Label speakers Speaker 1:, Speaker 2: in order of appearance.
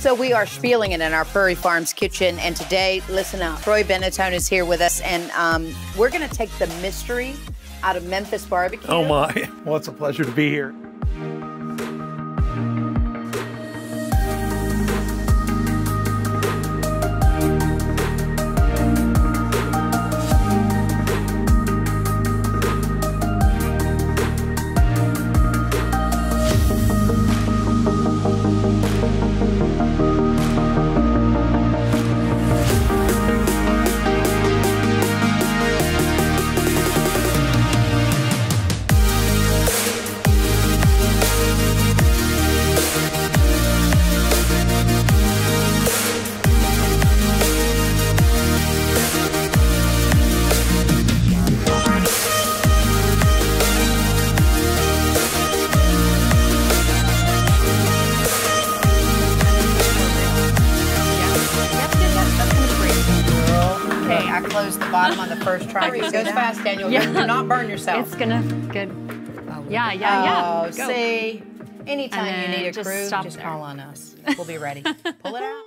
Speaker 1: So we are spieling it in our Prairie Farms Kitchen, and today, listen up, Troy Benetone is here with us, and we're gonna take the mystery out of Memphis barbecue.
Speaker 2: Oh my, well, it's a pleasure to be here.
Speaker 1: I closed the bottom on the first try. It goes fast, Daniel.
Speaker 3: Yeah.
Speaker 1: Do not burn yourself.
Speaker 3: It's gonna good.
Speaker 1: Oh,
Speaker 3: Yeah.
Speaker 1: Oh, see, anytime you need a
Speaker 3: just
Speaker 1: crew,
Speaker 3: stop
Speaker 1: just
Speaker 3: there.
Speaker 1: call on us. We'll be ready. Pull it out.